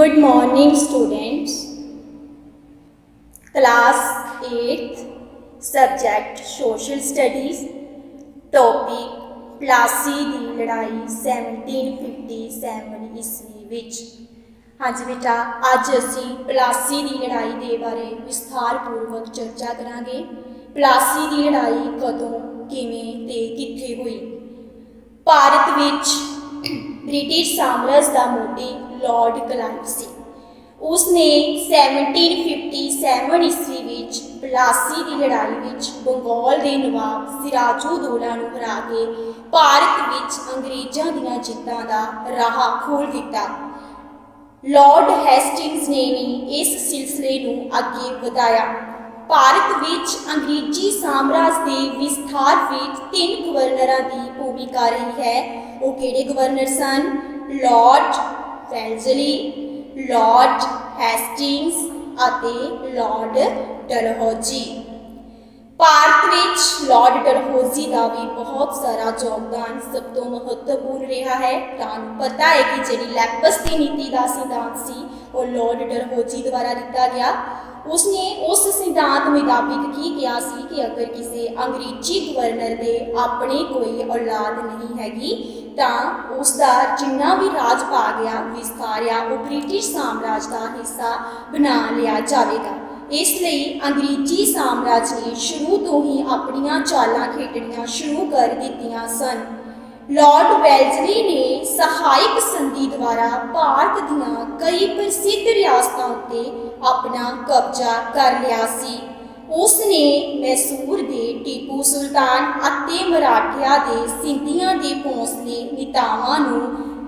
Good morning, students. Class 8th, subject Social Studies, topic Palasi ਦੀ ਲੜਾਈ 1757 ਈਸਵੀ ਵਿੱਚ। ਹਾਂਜੀ ਬੇਟਾ, ਅੱਜ ਅਸੀਂ ਪਲਾਸੀ ਦੀ ਲੜਾਈ ਦੇ ਬਾਰੇ ਵਿਸਥਾਰਪੂਰਵਕ ਚਰਚਾ ਕਰਾਂਗੇ। ਪਲਾਸੀ ਦੀ ਲੜਾਈ ਕਦੋਂ, ਕਿਵੇਂ ਤੇ ਕਿੱਥੇ ਹੋਈ। ਭਾਰਤ ਵਿੱਚ ਬ੍ਰਿਟਿਸ਼ ਸਾਮਰਾਜ ਦਾ ਮੋਢੀ ਲॉर्ड ਕਲਾਈਵ ਸੀ। ਉਸਨੇ 1757 ਈਸਵੀ ਵਿੱਚ ਪਲਾਸੀ ਦੀ ਲੜਾਈ ਵਿੱਚ ਬੰਗਾਲ ਦੇ ਨਵਾਬ ਸਿਰਾਜੂਦੋਲਾ ਨੂੰ ਹਰਾ ਕੇ ਭਾਰਤ ਵਿੱਚ ਅੰਗਰੇਜ਼ਾਂ ਦੀਆਂ ਜਿੱਤਾਂ ਦਾ ਰਾਹ ਖੋਲ੍ਹ ਦਿੱਤਾ। ਲॉर्ड ਹੈਸਟਿੰਗਸ ਨੇ ਵੀ ਇਸ ਸਿਲਸਿਲੇ ਨੂੰ ਅੱਗੇ ਵਧਾਇਆ। ਭਾਰਤ ਵਿੱਚ ਅੰਗਰੇਜ਼ੀ ਸਾਮਰਾਜ ਦੇ ਵਿਸਥਾਰ ਵਿੱਚ 3 ਗਵਰਨਰਾਂ ਦੀ ਭੂਮਿਕਾ ਰਹੀ ਹੈ। ਉਹ ਕਿਹੜੇ ਗਵਰਨਰ ਸਨ? ਲॉर्ड ਵੈਲਜ਼ਲੀ, ਲॉर्ड ਹੈਸਟਿੰਗਸ ਅਤੇ ਲॉर्ड ਡਲਹੌਜ਼ੀ। ਭਾਰਤ ਵਿੱਚ ਲॉर्ड ਡਲਹੌਜ਼ੀ ਦਾ ਵੀ ਬਹੁਤ ਸਾਰਾ ਯੋਗਦਾਨ ਸਭ ਤੋਂ ਮਹੱਤਵਪੂਰਨ ਰਿਹਾ ਹੈ। ਤੁਹਾਨੂੰ ਪਤਾ ਹੈ ਕਿ ਜਿਹੜੀ ਲੈਪਸ ਦੀ ਨੀਤੀ ਦਾ ਸਿਧਾਂਤ ਸੀ ਉਹ ਲॉर्ड ਡਲਹੌਜ਼ੀ ਦੁਆਰਾ ਦਿੱਤਾ ਗਿਆ। ਉਸਨੇ ਉਸ ਸਿਧਾਂਤ ਮੁਤਾਬਿਕ ਕੀ ਕਿਹਾ ਸੀ ਕਿ ਅਗਰ ਕਿਸੇ ਅੰਗਰੇਜ਼ੀ ਗਵਰਨਰ ਦੇ ਆਪਣੇ ਕੋਈ ਔਲਾਦ ਨਹੀਂ ਹੈਗੀ ਤਾਂ ਉਸ ਦਾ ਜਿੰਨਾ ਵੀ ਰਾਜ ਭਾਗ ਆ ਵਿਸਥਾਰਿਆ ਉਹ ਬ੍ਰਿਟਿਸ਼ ਸਾਮਰਾਜ ਦਾ ਹਿੱਸਾ ਬਣਾ ਲਿਆ ਜਾਵੇਗਾ। ਇਸ ਲਈ ਅੰਗਰੇਜ਼ੀ ਸਾਮਰਾਜ ਨੇ ਸ਼ੁਰੂ ਤੋਂ ਹੀ ਆਪਣੀਆਂ ਚਾਲਾਂ ਖੇਡਣੀਆਂ ਸ਼ੁਰੂ ਕਰ ਦਿੱਤੀਆਂ ਸਨ। ਲॉर्ड ਵੈਲਜ਼ਲੀ ਨੇ ਸਹਾਇਕ ਸੰਧੀ ਦੁਆਰਾ ਭਾਰਤ ਦੀਆਂ ਕਈ ਪ੍ਰਸਿੱਧ ਰਿਆਸਤਾਂ ਉੱਤੇ ਆਪਣਾ ਕਬਜ਼ਾ ਕਰ ਲਿਆ ਸੀ। ਉਸ ਨੇ ਮੈਸੂਰ ਦੇ ਟੀਪੂ ਸੁਲਤਾਨ ਅਤੇ ਮਰਾਠਿਆਂ ਦੇ ਸਿੰਧੀਆਂ ਦੇ ਭੌਂਸਲੇ ਨੇਤਾਵਾਂ ਨੂੰ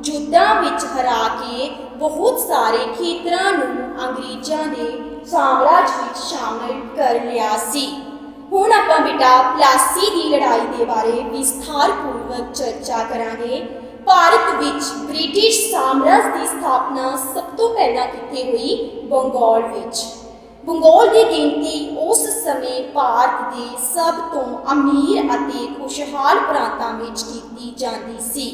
ਯੁੱਧਾਂ ਵਿੱਚ ਹਰਾ ਕੇ ਬਹੁਤ ਸਾਰੇ ਖੇਤਰਾਂ ਨੂੰ ਅੰਗਰੇਜ਼ਾਂ ਦੇ ਸਾਮਰਾਜ ਵਿੱਚ ਸ਼ਾਮਿਲ ਕਰ ਲਿਆ ਸੀ। ਹੁਣ ਆਪਾਂ ਬੇਟਾ ਪਲਾਸੀ ਦੀ ਲੜਾਈ ਦੇ ਬਾਰੇ ਵਿਸਥਾਰਪੂਰਵਕ ਚਰਚਾ ਕਰਾਂਗੇ। ਭਾਰਤ ਵਿੱਚ ਬ੍ਰਿਟਿਸ਼ ਸਾਮਰਾਜ ਦੀ ਸਥਾਪਨਾ ਸਭ ਤੋਂ ਪਹਿਲਾਂ ਕਿੱਥੇ ਹੋਈ? ਬੰਗਾਲ ਵਿੱਚ। ਬੰਗਾਲ ਦੀ ਗਿਣਤੀ ਉਸ ਸਮੇਂ ਭਾਰਤ ਦੇ ਸਭ ਤੋਂ ਅਮੀਰ ਅਤੇ ਖੁਸ਼ਹਾਲ ਪ੍ਰਾਂਤਾਂ ਵਿੱਚ ਕੀਤੀ ਜਾਂਦੀ ਸੀ।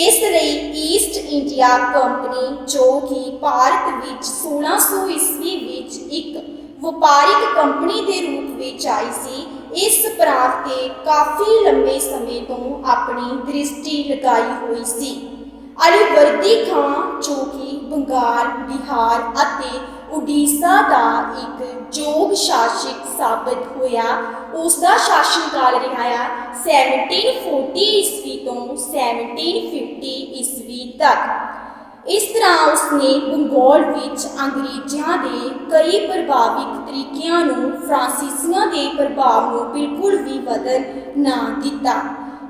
ਇਸ ਲਈ ਈਸਟ ਇੰਡੀਆ ਕੰਪਨੀ ਜੋ ਕਿ ਭਾਰਤ ਵਿੱਚ 1600 ਈਸਵੀ ਵਿੱਚ ਇੱਕ ਵਪਾਰਿਕ ਕੰਪਨੀ ਦੇ ਰੂਪ ਵਿੱਚ ਆਈ ਸੀ, ਇਸ ਪ੍ਰਾਂਤ ਤੇ ਕਾਫੀ ਲੰਬੇ ਸਮੇਂ ਤੋਂ ਆਪਣੀ ਦ੍ਰਿਸ਼ਟੀ ਲਗਾਈ ਹੋਈ ਸੀ। ਅਲੀਵਰਦੀ ਖਾਂ ਜੋ ਕਿ ਬੰਗਾਲ, ਬਿਹਾਰ ਅਤੇ ਉੜੀਸਾ ਦਾ ਇੱਕ ਯੋਗ ਸ਼ਾਸਕ ਸਾਬਤ ਹੋਇਆ। ਉਸ ਦਾ ਸ਼ਾਸਨਕਾਲ ਰਿਹਾ 1740 ਈਸਵੀ ਤੋਂ 1750 ਈਸਵੀ ਤੱਕ। ਇਸ ਤਰ੍ਹਾਂ ਉਸਨੇ ਬੰਗਾਲ ਵਿੱਚ ਅੰਗਰੇਜ਼ਾਂ ਦੇ ਕਈ ਪ੍ਰਭਾਵਿਕ ਤਰੀਕਿਆਂ ਨੂੰ ਫਰਾਂਸੀਸੀਆਂ ਦੇ ਪ੍ਰਭਾਵ ਨੂੰ ਬਿਲਕੁਲ ਵੀ ਬਦਲ ਨਾ ਦਿੱਤਾ।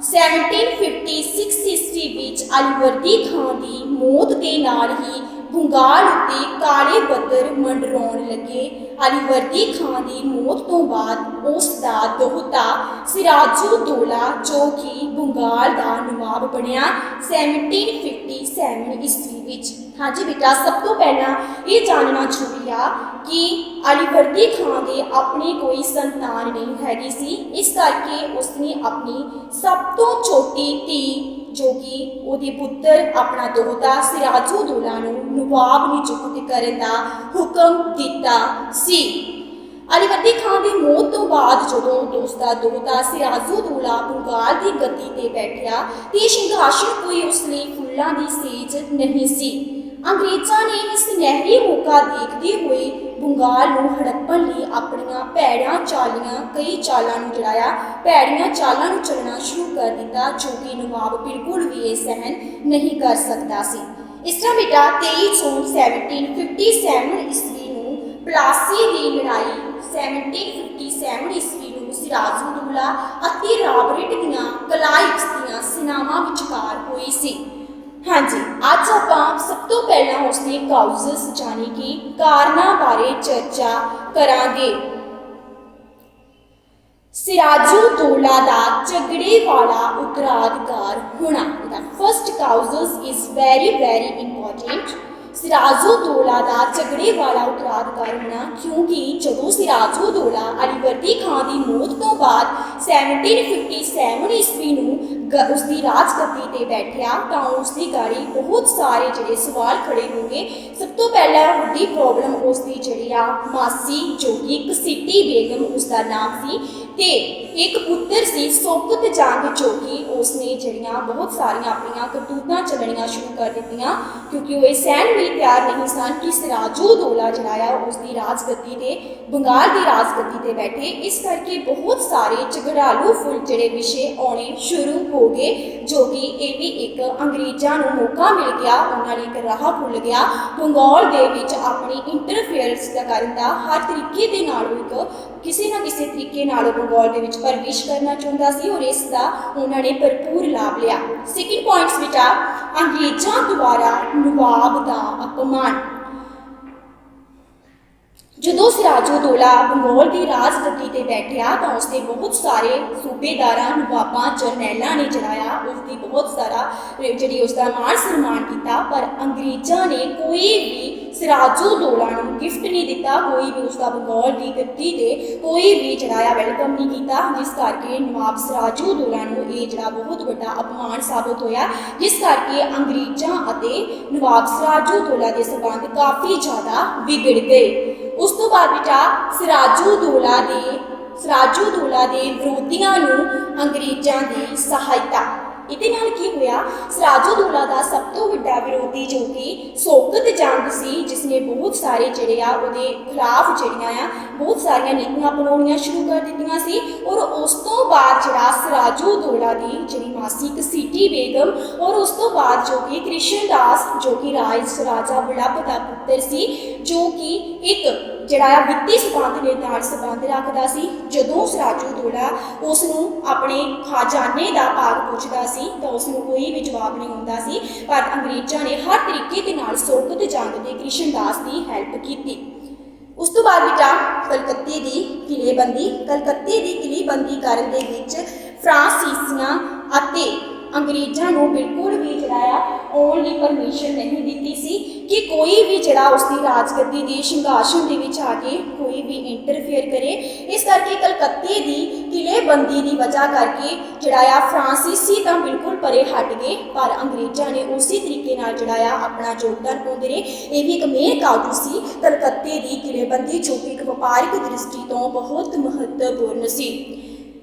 1756 ਈਸਵੀ ਵਿੱਚ ਅਲੀਵਰਦੀ ਖਾਂ ਦੀ ਮੌਤ ਦੇ ਨਾਲ ਹੀ ਬੰਗਾਲ ਉੱਤੇ ਕਾਲੇ ਬੱਦਲ ਮੰਡਰਾਉਣ ਲੱਗੇ। ਅਲੀਵਰਦੀ ਖਾਂ ਦੀ ਮੌਤ ਤੋਂ ਬਾਅਦ ਉਸ ਦਾ ਦੋਹਤਾ ਸਿਰਾਜੂਦੋਲਾ ਜੋ ਕਿ ਬੰਗਾਲ ਦਾ ਨਵਾਬ ਬਣਿਆ 1757 ਈਸਵੀ ਵਿੱਚ। ਹਾਂਜੀ ਬੇਟਾ, ਸਭ ਤੋਂ ਪਹਿਲਾਂ ਇਹ ਜਾਣਨਾ ਜ਼ਰੂਰੀ ਆ ਕਿ ਅਲੀਵਰਦੀ ਖਾਂ ਦੇ ਆਪਣੀ ਕੋਈ ਸੰਤਾਨ ਨਹੀਂ ਹੈਗੀ ਸੀ। ਇਸ ਕਰਕੇ ਉਸਨੇ ਆਪਣੀ ਸਭ ਤੋਂ ਛੋਟੀ ਧੀ ਜੋ ਕਿ ਉਹਦੇ ਪੁੱਤਰ ਆਪਣਾ ਦੋਹਤਾ ਸਿਰਾਜੂਦੋਲਾ ਨੂੰ ਨਵਾਬ ਨਿਯੁਕਤ ਕਰਨ ਦਾ ਹੁਕਮ ਦਿੱਤਾ ਸੀ। ਅਲੀਵਰਦੀ ਖਾਂ ਦੀ ਮੌਤ ਤੋਂ ਬਾਅਦ ਜਦੋਂ ਉਸ ਦਾ ਦੋਹਤਾ ਸਿਰਾਜੂਦੋਲਾ ਬੰਗਾਲ ਦੀ ਗੱਦੀ ਤੇ ਬੈਠਿਆ ਤੇ ਸਿੰਘਾਸਨ ਕੋਈ ਉਸ ਲਈ ਫੁੱਲਾਂ ਦੀ ਸੇਜ ਨਹੀਂ ਸੀ। ਅੰਗਰੇਜ਼ਾਂ ਨੇ ਇਸ ਸੁਨਹਿਰੀ ਮੌਕਾ ਦੇਖਦੇ ਹੋਏ ਬੰਗਾਲ ਨੂੰ ਹੜੱਪਣ ਲਈ ਆਪਣੀਆਂ ਭੈੜੀਆਂ ਚਾਲਾਂ ਨੂੰ ਭੈੜੀਆਂ ਚਾਲਾਂ ਨੂੰ ਚੱਲਣਾ ਸ਼ੁਰੂ ਕਰ ਦਿੱਤਾ ਜੋ ਕਿ ਨਵਾਬ ਬਿਲਕੁਲ ਵੀ ਇਹ ਸਹਿਣ ਨਹੀਂ ਕਰ ਸਕਦਾ ਸੀ। ਇਸ ਤਰ੍ਹਾਂ ਬੇਟਾ 23 ਜੂਨ 1757 ਈਸਵੀ ਨੂੰ ਪਲਾਸੀ ਦੀ ਲੜਾਈ 1757 ਈਸਵੀ ਨੂੰ ਸਿਰਾਜੂਦੋਲਾ ਅਤੇ ਰਾਬਰਟ ਦੀਆਂ ਕਲਾਈਵਸ ਦੀਆਂ ਸੈਨਾਵਾਂ ਵਿਚਕਾਰ ਹੋਈ ਸੀ। ਹਾਂਜੀ, ਅੱਜ ਆਪਾਂ ਸਭ ਤੋਂ ਪਹਿਲਾਂ ਉਸਦੇ ਕਾਊਜ਼ਸ ਯਾਨੀ ਕਿ ਕਾਰਨਾਂ ਬਾਰੇ ਚਰਚਾ ਕਰਾਂਗੇ। ਸਿਰਾਜੂਦੋਲਾ ਦਾ ਝਗੜੇ ਵਾਲਾ ਉੱਤਰਾਧਿਕਾਰ ਹੋਣਾ। ਇਹਦਾ ਫਸਟ ਕਾਊਜ਼ਸ ਇਜ਼ ਵੈਰੀ ਇੰਪੋਰਟੈਂਟ। ਸਿਰਾਜੂਦੋਲਾ ਦਾ ਝਗੜੇ ਵਾਲਾ ਉੱਤਰਾਧਿਕਾਰ ਹੋਣਾ ਕਿਉਂਕਿ ਜਦੋਂ ਸਿਰਾਜੂਦੋਲਾ ਅਲੀਵਰਦੀ ਖਾਂ ਦੀ ਮੌਤ ਤੋਂ ਬਾਅਦ 1757 ਈਸਵੀ ਨੂੰ उसकी राजगद्दी ते बैठिया तो उसकी गाड़ी बहुत सारे जिहड़े सवाल खड़े हो गए। सब तो पहला वड्डी प्रॉब्लम उसकी जिहड़ी आ मासी जो कि एक सिटी बेगम उसका नाम सी ते एक पुत्र सी सोकत जंग जो कि उसने जड़ियाँ बहुत सारिया अपन करतूतां चलनियाँ शुरू कर दित्तियां क्योंकि वो सहन भी तैयार नहीं सन कि सिराजुद्दौला जड़ाया उसकी राजगद्दी ते बंगाल की राजगद्दी ते बैठे। इस करके बहुत सारे झगड़ालू फुल जड़े विषय आने शुरू हो गए जो कि ये भी एक अंग्रेज़ों को मौका मिल गया, उन्होंने एक राह खुल गया बंगाल दे विच अपनी इंटरफेयरेंस करन दा हर तरीके दे नाल एक किसी ना किसी तरीके नाल बंगाल दे विच प्रवेश करना चाहता सी और इसका उन्होंने भरपूर लाभ लिया। सैकेंड पॉइंट्स विच आ अंग्रेज़ों द्वारा नवाब का अपमान। जदों सिराजुद्दौला बंगाल की राजगद्दी ते बैठिया तो उसके बहुत सारे सूबेदार नवाबा जरनैलों ने जड़ाया उसकी बहुत सारा जी उसका मान सम्मान किया, पर अंग्रेज़ों ने कोई भी सिराजुद्दौला गिफ्ट नहीं दिता, कोई भी उसका बंगाल की गद्दी ते कोई भी जड़ाया वेलकम नहीं किया, जिस करके नवाब सिराजुद्दौला ये जड़ा बहुत बड़ा अपमान साबित होया, जिस करके अंग्रेज़ों अते नवाब सिराजुद्दौला के संबंध काफ़ी ज़्यादा बिगड़ गए। उस तो बाद बेटा सिराजुद्दौला के विरोधियों अंग्रेज़ों की सहायता इहदे नाल की होया। सिराजुद्दौला का सब तो वड्डा विरोधी जो कि सोकत जंग सी जिसने बहुत सारे जिहड़े आ उहदे खिलाफ जिहड़ियां आ बहुत सारिया नीतियां अपनाउणियां शुरू कर दित्तियां सी और उस तो बाद जिहड़ा सिराजुद्दौला की जिहड़ी मासी एक सिटी बेगम और उस तो बाद जो कि कृष्णदास जो कि राजा वल्लभ का पुत्र सी जो कि एक जड़ा वित्ती संबंध के नाल संबंध रखता सी। जदों सिराजुद्दौला उसनूं अपने खजाने का भाग पुछदा सी तो उसनूं कोई भी जवाब नहीं आउंदा सी, पर अंग्रेज़ों ने हर तरीके के नाल सोकत जंग के कृष्णदास की हेल्प की। उस तो बाद बेटा कलकत्ते की किलेबंदी करन दे विच फ्रांसीसियां अते अंग्रेज़ों को बिल्कुल भी जड़ाया आने की परमिशन नहीं दी सी कि कोई भी जड़ा उसकी राजगद्दी के सिंघासन के आके कोई भी इंटरफेयर करे। इस करके कलकत्ते की किलेबंदी की वजह करके जड़ाया फ्रांसीसी तो बिल्कुल परे हट गए, पर अंग्रेज़ों ने उसी तरीके नाल जड़ाया अपना योगदान पाते रहे। ये भी एक मेन काबू सी कलकत्ते की किलेबंदी जो कि एक व्यापारिक दृष्टि तो बहुत महत्वपूर्ण सी।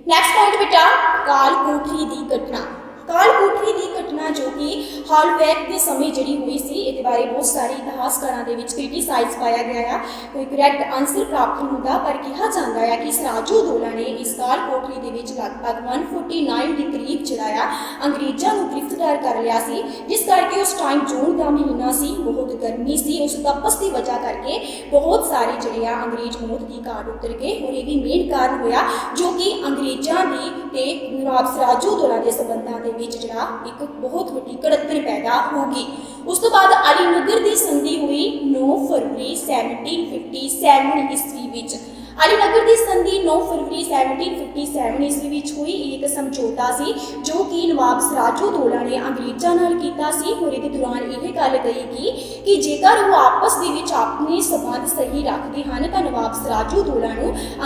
नैक्सट पॉइंट बेटा कालकोठरी की घटना। कालकोठरी की घटना जो कि हॉलवैक के समय जी हुई सी, इस बारे बहुत सारे इतिहासकारों के क्रिटिसाइज पाया गया है, कोई करैक्ट आंसर प्राप्त नहीं होता, पर कहा जाता है कि सिराजुद्दौला ने इस कालकोठरी के लगभग 149 के करीब जड़ाया अंग्रेज़ों को गिरफ्तार कर लिया सी, जिस करके उस टाइम जून का महीना सी, बहुत गर्मी सी, उस तपस की वजह करके बहुत सारे जड़े अंग्रेज मौत की घाट उतर गए और ये भी मेन कारण होया जो कि अंग्रेज़ों की नवाब सिराजुद्दौला के संबंधों के विच जड़ा एक बहुत वड्डी कड़तन पैदा होगी। उस तो बाद अलीनगर की संधि हुई 9 फरवरी 1757 ईस्वी विच। अलीनगर की संधि 9 फरवरी 1757 ईस्वी विच हुई। एक समझौता सी जो कि नवाब सिराजुद्दौला ने अंग्रेज़ों नाल कीता सी और इस दौरान यह गल कही कि जेकर वो आपस दे विच अपने संबंध सही रखते हैं तो नवाब सिराजुद्दौला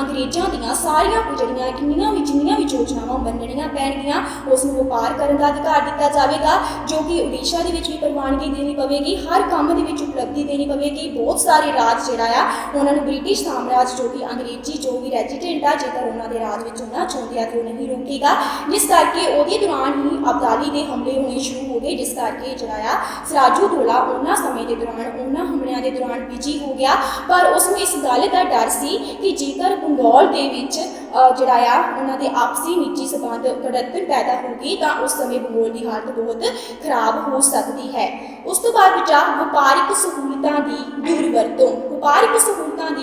अंग्रेज़ों दी सारियां जिन्नियां भी योजनावां मनणियां पैणगियां, उसनूं व्यापार करने का अधिकार दिता जाएगा जो कि उड़ीसा के भी प्रवानगी देनी पवेगी, हर काम के उपलब्धि देनी पवेगी। बहुत सारे राज जोड़ा उन्होंने ब्रिटिश साम्राज्य जो कि अंग्रेजी जो भी रेजिडेंट आ जेकर उन्होंने राज में होना चाहते हैं तो नहीं रोकेगा, जिस करके उहदे दौरान ही अब्दाली के हमले होने शुरू हो गए, जिस करके जड़ाया सिराजुद्दौला उन्होंने समय के दौरान उन्होंने हमलों के दौरान बिजी हो गया। पर उसमें इस गल का डर सी कि जेकर बंगाल के विच जड़ाया उन्होंने आपसी निजी संबंध कड़तन पैदा होगी तो उस समय बंगाल की हालत बहुत खराब हो सकती है। उस तो बाद बेटा व्यापारिक सहूलतों की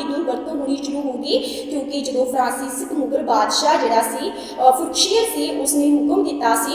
दुरवरतों होनी शुरू होगी क्योंकि जो फ्रांसीसी मुगल बादशाह जड़ा सी फुरशियर सी उसने हुक्म दिता सी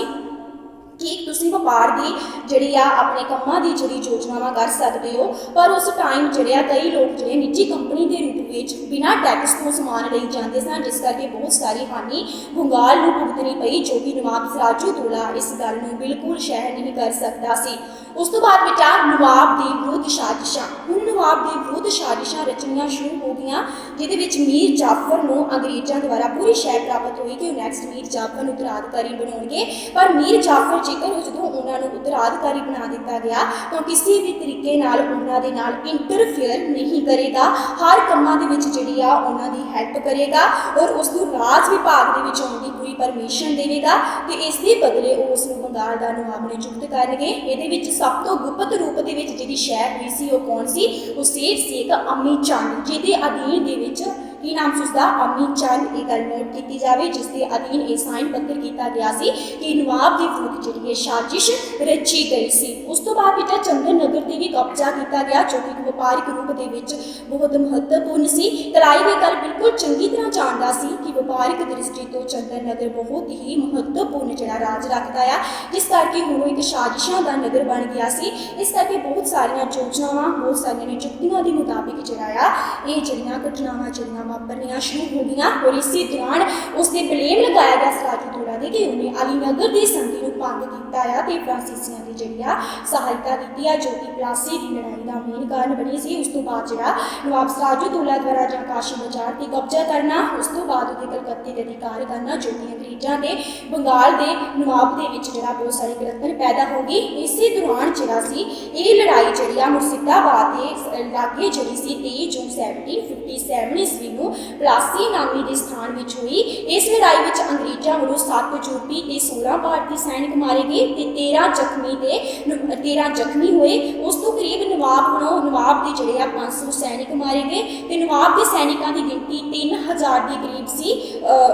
कि तुसीं ਵਪਾਰ ਦੀ ਜਿਹੜੀ ਆ ਆਪਣੇ ਕੰਮਾਂ ਦੀ ਜਿਹੜੀ ਯੋਜਨਾਵਾਂ ਕਰ ਸਕਦੇ ਹੋ, ਪਰ ਉਸ ਟਾਈਮ ਜਿਹੜੇ ਆ ਕਈ ਲੋਕ ਜਿਹੜੇ ਨਿੱਜੀ ਕੰਪਨੀ ਦੇ ਰੂਪ ਵਿੱਚ ਬਿਨਾਂ ਟੈਕਸ ਤੋਂ ਸਮਾਨ ਲਈ ਜਾਂਦੇ ਸਨ, ਜਿਸ ਕਰਕੇ ਬਹੁਤ ਸਾਰੀ ਹਾਨੀ ਬੰਗਾਲ ਨੂੰ ਭੁਗਤਣੀ ਪਈ, ਜੋ ਕਿ ਨਵਾਬ ਸਿਰਾਜੂਦੌਲਾ ਇਸ ਗੱਲ ਨੂੰ ਬਿਲਕੁਲ ਸਹਿ ਨਹੀਂ ਕਰ ਸਕਦਾ ਸੀ। ਉਸ ਤੋਂ ਬਾਅਦ ਬੇਟਾ ਨਵਾਬ ਦੇ ਵਿਰੁੱਧ ਸਾਜ਼ਿਸ਼ਾਂ। ਹੁਣ ਨਵਾਬ ਦੇ ਵਿਰੁੱਧ ਸਾਜ਼ਿਸ਼ਾਂ ਰਚਣੀਆਂ ਸ਼ੁਰੂ ਹੋ ਗਈਆਂ, ਜਿਹਦੇ ਵਿੱਚ ਮੀਰ ਜਾਫਰ ਨੂੰ ਅੰਗਰੇਜ਼ਾਂ ਦੁਆਰਾ ਪੂਰੀ ਸ਼ੈ ਪ੍ਰਾਪਤ ਹੋਈ ਕਿ ਉਹ ਨੈਕਸਟ ਮੀਰ ਜਾਫਰ ਨੂੰ ਉਤਰਾਧਿਕਾਰੀ ਬਣਾਉਣਗੇ। ਪਰ ਮੀਰ ਜਾਫਰ ਜੇਕਰ ਜਦੋਂ ਉਹਨਾਂ ਨੂੰ ਉਤਰਾਧਿਕਾਰੀ ਬਣਾ ਦਿੱਤਾ ਗਿਆ ਤਾਂ ਕਿਸੇ ਵੀ ਤਰੀਕੇ ਨਾਲ ਉਹਨਾਂ ਦੇ ਨਾਲ ਇੰਟਰਫੇਅਰ ਨਹੀਂ ਕਰੇਗਾ, ਹਰ ਕੰਮਾਂ ਦੇ ਵਿੱਚ ਜਿਹੜੀ ਆ ਉਹਨਾਂ ਦੀ ਹੈਲਪ ਕਰੇਗਾ ਔਰ ਉਸ ਨੂੰ ਰਾਜ ਵਿਭਾਗ ਦੇ ਵਿੱਚ ਆਉਣ ਦੀ ਪੂਰੀ ਪਰਮਿਸ਼ਨ ਦੇਵੇਗਾ ਤੇ ਇਸ ਦੇ ਬਦਲੇ ਉਹ ਉਸ ਨੂੰ ਬੰਗਾਲ ਦਾ ਨਵਾਬ ਨਿਯੁਕਤ ਕਰਨਗੇ। ਇਹਦੇ ਵਿੱਚ ਸਭ ਤੋਂ ਗੁਪਤ ਰੂਪ ਦੇ ਵਿੱਚ ਜਿਹੜੀ ਸ਼ੈ ਹੋਈ ਸੀ ਉਹ ਕੌਣ ਸੀ? ਉਹ ਸੇਠ ਸੀ ਇੱਕ ਅਮੀ ਚੰਦ, ਜਿਹਦੇ ਅਧੀਨ ਦੇ ਵਿੱਚ ਕੀ ਨਾਮ ਸੀ ਉਸਦਾ? ਅਮੀ ਚੰਦ। ਇਹ ਗੱਲ ਨੋਟ ਕੀਤੀ ਜਾਵੇ, ਜਿਸ ਦੇ ਅਧੀਨ ਇਹ ਸਾਈਨ ਪੱਤਰ ਕੀਤਾ ਗਿਆ ਸੀ ਕਿ ਨਵਾਬ ਦੇ ਵਿਰੁੱਧ ਜਿਹੜੀ ਇਹ ਸਾਜ਼ਿਸ਼ ਰਚੀ ਗਈ ਸੀ। ਉਸ ਤੋਂ ਬਾਅਦ ਬੇਟਾ ਚੰਦਨ ਨਗਰ ਤੇ ਵੀ ਕਬਜ਼ਾ ਕੀਤਾ ਗਿਆ, ਜੋ ਕਿ ਵਪਾਰਿਕ ਰੂਪ ਦੇ ਵਿੱਚ ਬਹੁਤ ਮਹੱਤਵਪੂਰਨ ਸੀ। ਕਲਾਈਵ ਇਹ ਗੱਲ ਬਿਲਕੁਲ ਚੰਗੀ ਤਰ੍ਹਾਂ ਜਾਣਦਾ ਸੀ ਕਿ ਵਪਾਰਿਕ ਦ੍ਰਿਸ਼ਟੀ ਤੋਂ ਚੰਦਨ ਨਗਰ ਬਹੁਤ ਹੀ ਮਹੱਤਵਪੂਰਨ ਜਿਹੜਾ ਰਾਜ ਰੱਖਦਾ ਆ, ਜਿਸ ਕਰਕੇ ਹੁਣ ਉਹ ਇੱਕ ਸਾਜ਼ਿਸ਼ਾਂ ਦਾ ਨਗਰ ਬਣ ਗਿਆ ਸੀ। ਇਸ ਕਰਕੇ ਬਹੁਤ ਸਾਰੀਆਂ ਯੋਜਨਾਵਾਂ, ਬਹੁਤ ਸਾਰੀਆਂ ਨਿਯੁਕਤੀਆਂ ਦੇ ਮੁਤਾਬਿਕ ਜਿਹੜਾ ਆ ਇਹ ਜਿਹੜੀਆਂ ਘਟਨਾਵਾਂ ਜਿਹੜੀਆਂ ਵਾਪਰਨੀਆਂ ਸ਼ੁਰੂ ਹੋ ਗਈਆਂ ਔਰ ਇਸੇ ਦੌਰਾਨ ਉਸ ਤੇ ਬਲੇਮ ਲਗਾਇਆ ਗਿਆ ਸਿਰਾਜੂਦੌਲਾ ਦੇ ਕਿ ਉਹਨੇ ਅਲੀ ਨਗਰ ਦੀ ਸੰਧੀ ਨੂੰ ਭੰਗ ਕੀਤਾ ਆ ਤੇ ਫਰਾਂਸੀਸੀਆਂ ਦੀ ਜਿਹੜੀ ਆ ਸਹਾਇਤਾ ਕੀਤੀ ਆ, ਜੋ ਕਿ ਪਲਾਸੀ ਦੀ ਲੜਾਈ ਦਾ ਮੇਨ ਕਾਰਨ ਬਣੀ ਸੀ। ਉਸ ਤੋਂ ਬਾਅਦ ਜਿਹੜਾ ਨਵਾਬ ਸਿਰਾਜੂਦੌਲਾ ਦੁਆਰਾ ਜਾਂ ਕਾਸ਼ੀ ਬਾਜ਼ਾਰ ਤੇ ਕਬਜ਼ਾ ਕਰਨਾ, ਉਸ ਤੋਂ ਬਾਅਦ ਉਹਦੇ ਕਲਕੱਤੇ ਦੇ ਅਧਿਕਾਰ ਕਰਨਾ, ਜੋ ਕਿ ਅੰਗਰੇਜ਼ਾਂ ਦੇ ਬੰਗਾਲ ਦੇ ਨਵਾਬ ਦੇ ਵਿੱਚ ਜਿਹੜਾ ਬਹੁਤ ਸਾਰੀ ਗਲਤਨ ਪੈਦਾ ਹੋ ਗਈ। ਇਸੇ ਦੌਰਾਨ ਜਿਹੜਾ ਸੀ ਇਹ ਲੜਾਈ ਜਿਹੜੀ ਆ ਮੁਰਸ਼ਿਦਾਬਾਦ ਦੇ ਲਾਗੇ ਜਿਹੜੀ ਸੀ 23 ਜੂਨ 1757 ਈਸਵੀ ਨੂੰ ਪਲਾਸੀ ਨਾਮੀ ਦੇ ਸਥਾਨ ਵਿੱਚ ਹੋਈ। ਇਸ ਲੜਾਈ ਵਿੱਚ ਅੰਗਰੇਜ਼ਾਂ ਵੱਲੋਂ 7 ਯੂਰਪੀ ਤੇ 16 ਭਾਰਤੀ ਸੈਨਿਕ ਮਾਰੇ ਗਏ ਤੇ 13 ਜ਼ਖਮੀ ਹੋਏ। ਉਸ ਤੋਂ ਕਰੀਬ ਨਵਾਬ ਦੇ ਜਿਹੜੇ ਆ 500 ਸੈਨਿਕ ਮਾਰੇ ਗਏ ਤੇ ਨਵਾਬ ਦੇ ਸੈਨਿਕਾਂ ਦੀ ਗਿਣਤੀ 3000 ਦੇ ਕਰੀਬ ਸੀ।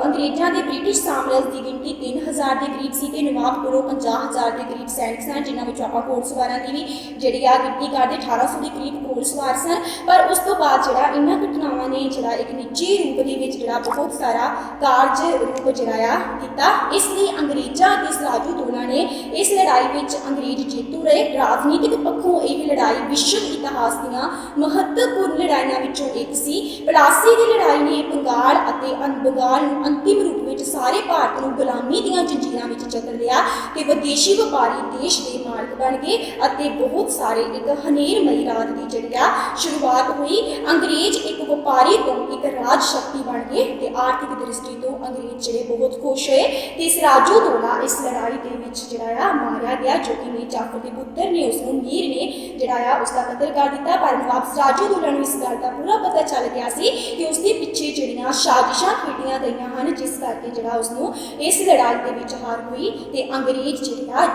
ਅੰਗਰੇਜ਼ਾਂ ਦੇ ਬ੍ਰਿਟਿਸ਼ ਸਾਮਰਾਜ ਦੀ ਗਿਣਤੀ 3000 ਦੇ ਕਰੀਬ ਸੀ ਤੇ ਨਵਾਬ ਕੋਲੋਂ 50000 ਦੇ ਕਰੀਬ ਸੈਨਿਕ ਸਨ, ਜਿਨ੍ਹਾਂ ਵਿੱਚੋਂ ਆਪਾਂ ਘੋੜਸਵਾਰਾਂ ਦੀ ਵੀ ਜਿਹੜੀ ਆ ਗਿਣਤੀ ਕਰਦੇ 1800 ਦੇ ਕਰੀਬ ਘੋੜਸਵਾਰ ਸਨ। ਪਰ ਉਸ ਤੋਂ ਬਾਅਦ ਜਿਹੜਾ ਇਹਨਾਂ ਘਟਨਾਵਾਂ ਨੇ ਜਿਹੜਾ ਇੱਕ ਨਿੱਜੀ ਰੂਪ ਦੇ ਵਿੱਚ ਜਿਹੜਾ ਬਹੁਤ ਸਾਰਾ ਕਾਰਜ ਰੂਪ ਜਿਹੜਾ ਆ ਕੀਤਾ। ਇਸ ਲਈ ਅੰਗਰੇਜ਼ਾਂ ਅਤੇ ਸਿਰਾਜੂਦੌਲਾ ਨੇ ਇਸ ਲੜਾਈ ਵਿੱਚ ਅੰਗਰੇਜ਼ ਜੇਤੂ ਰਹੇ। ਰਾਜਨੀਤਿਕ ਪੱਖੋਂ ਇਹ ਲੜਾਈ ਵਿਸ਼ਵ ਇਤਿਹਾਸ ਦੀਆਂ ਮਹੱਤਵਪੂਰਨ ਲੜਾਈਆਂ ਵਿੱਚੋਂ ਇੱਕ ਸੀ। ਪਲਾਸੀ ਦੀ ਲੜਾਈ ਨੇ ਬੰਗਾਲ ਨੂੰ ਅੰਤਿਮ ਰੂਪ ਵਿੱਚ ਸਾਰੇ ਭਾਰਤ ਨੂੰ ਗੁਲਾਮੀ ਦੀਆਂ ਜੰਜੀਰਾਂ ਵਿੱਚ ਜਕੜ ਲਿਆ ਤੇ ਵਿਦੇਸ਼ੀ ਵਪਾਰੀ ਦੇਸ਼ ਦੇ ਮਾਲਕ ਬਣ ਗਏ ਅਤੇ ਬਹੁਤ ਸਾਰੇ ਇੱਕ ਹਨੇਰਮਈ ਰਾਜ ਦੀ ਜਿਹੜੀ ਆ ਸ਼ੁਰੂਆਤ ਹੋਈ। ਅੰਗਰੇਜ਼ ਇੱਕ ਵਪਾਰੀ ਤੋਂ ਇੱਕ ਰਾਜ ਸ਼ਕਤੀ ਬਣ ਗਏ ਤੇ ਆਰਥਿਕ ਦ੍ਰਿਸ਼ਟੀ ਤੋਂ ਅੰਗਰੇਜ਼ ਜਿਹੜੇ ਬਹੁਤ ਖੁਸ਼ ਹੋਏ ਤੇ ਸਿਰਾਜੂਦੌਲਾ ਇਸ ਲੜਾਈ ਦੇ ਵਿੱਚ ਜਿਹੜਾ ਆ ਮਾਰਿਆ ਗਿਆ, ਜੋ ਕਿ ਮੀਰ ਜਾਫਰ ਦੇ ਪੁੱਤਰ ਨੇ ਉਸਨੂੰ ਮੀਰ ਨੇ ਜਿਹੜਾ ਆ ਉਸਦਾ ਕਤਲ ਕਰ ਦਿੱਤਾ। ਪਰ ਨਵਾਬ ਸਿਰਾਜੂਦੌਲਾ ਨੂੰ ਇਸ ਗੱਲ ਦਾ ਪੂਰਾ ਪਤਾ ਚੱਲ ਗਿਆ ਸੀ ਕਿ ਉਸਦੇ ਪਿੱਛੇ ਜਿਹੜੀਆਂ ਸਾਜ਼ਿਸ਼ਾਂ ਖੇਡੀਆਂ ਗਈਆਂ ਹਨ, ਜਿਸ ਕਰਕੇ ਜਿਹੜਾ ਉਸਨੂੰ ਇਸ ਲੜਾਈ ਦੇ ਵਿੱਚ ਹਾਰ ਹੋਈ ਤੇ ਅੰਗਰੇਜ਼ ਜਿਹੜਾ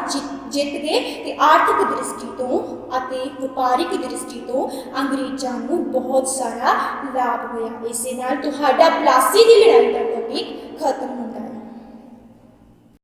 ਜਿੱਤ ਗਏ ਤੇ ਆਰਥਿਕ ਦ੍ਰਿਸ਼ਟੀ ਤੋਂ ਅਤੇ ਵਪਾਰਿਕ ਦ੍ਰਿਸ਼ਟੀ ਤੋਂ ਅੰਗਰੇਜ਼ਾਂ ਨੂੰ ਬਹੁਤ ਸਾਰਾ ਲਾਭ ਹੋਇਆ। ਇਸੇ ਨਾਲ ਤੁਹਾਡਾ ਪਲਾਸੀ ਦੀ